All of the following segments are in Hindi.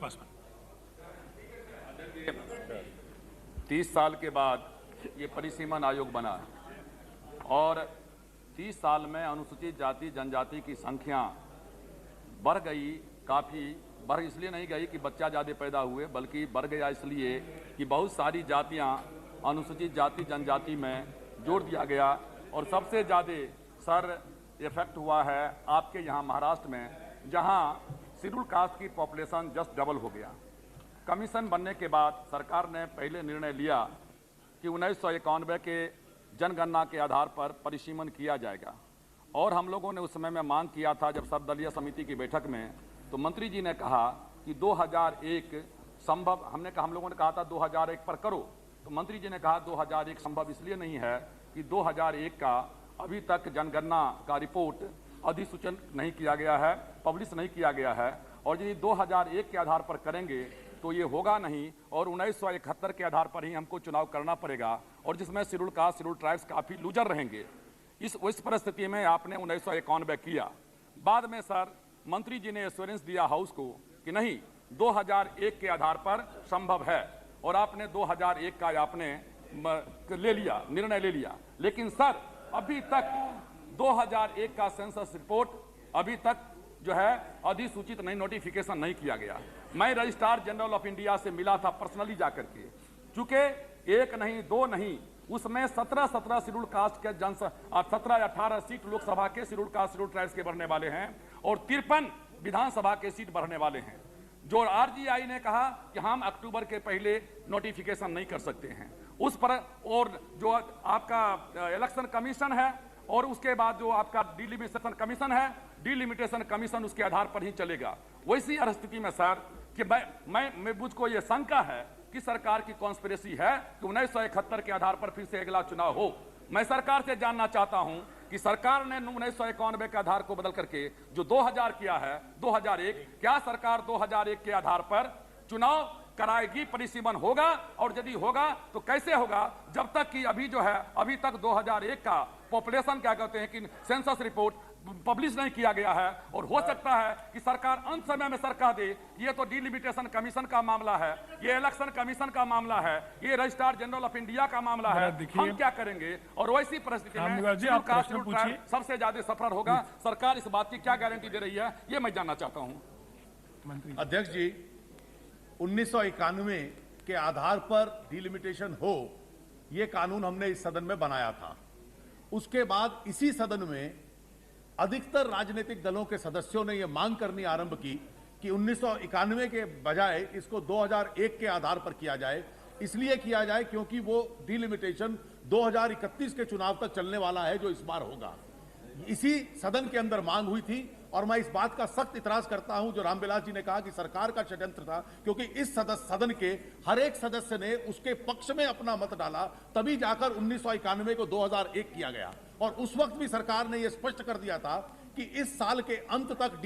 बस 30 साल के बाद ये परिसीमन आयोग बना और 30 साल में अनुसूचित जाति जनजाति की संख्या बढ़ गई, काफ़ी बढ़ इसलिए नहीं गई कि बच्चा ज़्यादा पैदा हुए, बल्कि बढ़ गया इसलिए कि बहुत सारी जातियां अनुसूचित जाति जनजाति में जोड़ दिया गया। और सबसे ज़्यादा सर इफेक्ट हुआ है आपके यहाँ महाराष्ट्र में, जहाँ शेड्यूल कास्ट की पॉपुलेशन जस्ट डबल हो गया। कमीशन बनने के बाद सरकार ने पहले निर्णय लिया कि 1991 के जनगणना के आधार पर परिसीमन किया जाएगा, और हम लोगों ने उस समय में मांग किया था जब सर्वदलीय समिति की बैठक में, तो मंत्री जी ने कहा कि 2001 संभव, हम लोगों ने कहा था 2001 पर करो, तो मंत्री जी ने कहा 2001 संभव इसलिए नहीं है कि 2001 का अभी तक जनगणना का रिपोर्ट अधिसूचन नहीं किया गया है, पब्लिश नहीं किया गया है, और यदि 2001 के आधार पर करेंगे तो ये होगा नहीं, और 1971 के आधार पर ही हमको चुनाव करना पड़ेगा, और जिसमें शेड्यूल कास्ट शेड्यूल ट्राइब्स काफ़ी लूजर रहेंगे। इस परिस्थिति में आपने 1991 किया। बाद में सर मंत्री जी ने एश्योरेंस दिया हाउस को कि नहीं 2001 के आधार पर संभव है, और आपने 2001 का आपने ले लिया, निर्णय ले लिया। लेकिन सर अभी तक 2001 का सेंसस रिपोर्ट अभी तक जो है अधिसूचित नहीं, नोटिफिकेशन नहीं किया गया। मैं रजिस्ट्रार जनरल ऑफ इंडिया से मिला था पर्सनली जाकर के, चूंकि एक नहीं दो नहीं, उसमें 17 शेड्यूल कास्ट के 17 या 18 सीट लोकसभा के शेड्यूल कास्ट शेड्यूल ट्राइब्स के बढ़ने वाले हैं, और 53 विधानसभा के सीट बढ़ने वाले हैं, जो आरजीआई ने कहा कि हम अक्टूबर के पहले नोटिफिकेशन नहीं कर सकते हैं उस पर। और जो आपका इलेक्शन कमीशन है और उसके बाद जो आपका डिलिमिटेशन कमीशन है, डिलिमिटेशन कमीशन उसके आधार पर ही चलेगा। वैसी स्थिति में सर कि मैं मुझको ये शंका है कि सरकार की कॉन्स्पिरेसी है कि 1971 के आधार पर फिर से अगला चुनाव हो। मैं सरकार से जानना चाहता हूं कि सरकार ने 1991 के आधार को बदल करके जो 2000 किया है 2001, क्या सरकार 2001 के आधार पर चुनाव कराएगी, परिसीमन होगा, और यदि होगा तो कैसे होगा, जब तक कि अभी जो है अभी तक 2001 का पॉपुलेशन क्या कहते हैं कि सेंसस रिपोर्ट पब्लिश नहीं किया गया है। और हो सकता है कि सरकार अंत समय में सर कह दे कि ये तो डिलिमिटेशन कमीशन का मामला है, ये इलेक्शन कमीशन का मामला है, ये रजिस्ट्रार जनरल ऑफ इंडिया का मामला है, हम क्या करेंगे। और वैसी परिस्थिति में सबसे ज्यादा सफर होगा। सरकार इस बात की क्या गारंटी दे रही है, ये मैं जानना चाहता हूं। अध्यक्ष जी, 1991 के आधार पर डिलिमिटेशन हो, यह कानून हमने इस सदन में बनाया था। उसके बाद इसी सदन में अधिकतर राजनीतिक दलों के सदस्यों ने यह मांग करनी आरंभ की कि 1991 के बजाय इसको 2001 के आधार पर किया जाए। इसलिए किया जाए क्योंकि वो डिलिमिटेशन 2031 के चुनाव तक चलने वाला है, जो इस बार होगा। इसी सदन के अंदर मांग हुई थी, और मैं इस बात का सख्त इतराज करता हूं जो रामविलास जी ने कहा कि सरकार का षड्यंत्र था, क्योंकि इस सदन के हर एक सदस्य ने उसके पक्ष में अपना मत डाला, तभी जाकर 1991 को 2001 किया गया। और उस वक्त भी सरकार ने यह स्पष्ट कर दिया था कि इस साल के अंत तक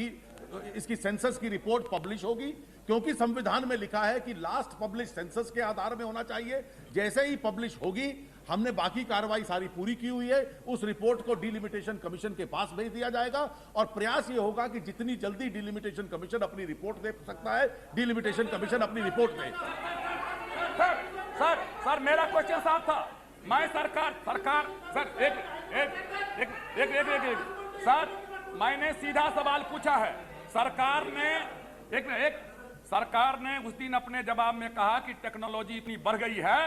इसकी सेंसस की रिपोर्ट पब्लिश होगी, क्योंकि संविधान में लिखा है कि लास्ट पब्लिश सेंसस के आधार में होना चाहिए। जैसे ही पब्लिश होगी, हमने बाकी कार्रवाई सारी पूरी की हुई है, उस रिपोर्ट को डिलिमिटेशन कमीशन के पास भेज दिया जाएगा, और प्रयास ये होगा कि जितनी जल्दी डिलिमिटेशन कमीशन अपनी रिपोर्ट दे सकता है, डिलिमिटेशन कमीशन अपनी रिपोर्ट दे। सर मेरा क्वेश्चन साफ था। मैं सरकार सर एक सर मैंने सीधा सवाल पूछा है। सरकार ने उस दिन अपने जवाब में कहा कि टेक्नोलॉजी इतनी बढ़ गई है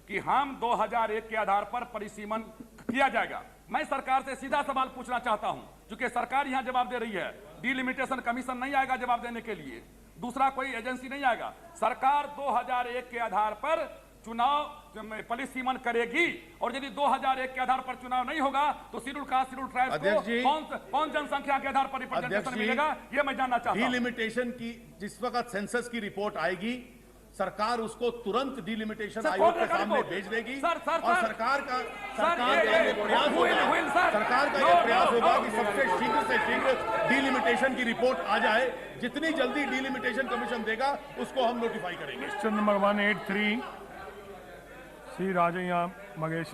कि हम 2001 के आधार पर परिसीमन किया जाएगा। मैं सरकार से सीधा सवाल पूछना चाहता हूं, क्योंकि सरकार यहां जवाब दे रही है, डिलिमिटेशन कमीशन नहीं आएगा जवाब देने के लिए, दूसरा कोई एजेंसी नहीं आएगा। सरकार 2001 के आधार पर चुनाव परिसीमन करेगी, और यदि 2001 के आधार पर चुनाव नहीं होगा तो शेड्यूल कास्ट शेड्यूल ट्राइब्स को कौन जनसंख्या के आधार पर रिप्रेजेंटेशन मिलेगा, ये मैं जानना चाहता हूं। डिलिमिटेशन की जिस वक्त सेंसस की रिपोर्ट आएगी, सरकार उसको तुरंत डिलिमिटेशन आयोग के सामने भेज देगी, और सरकार का यह प्रयास होगा कि सबसे शीघ्र से शीघ्र डिलिमिटेशन की रिपोर्ट आ जाए। जितनी जल्दी डिलिमिटेशन कमीशन देगा उसको हम नोटिफाई करेंगे। Question number 183 Shri Rajaiah Magesh.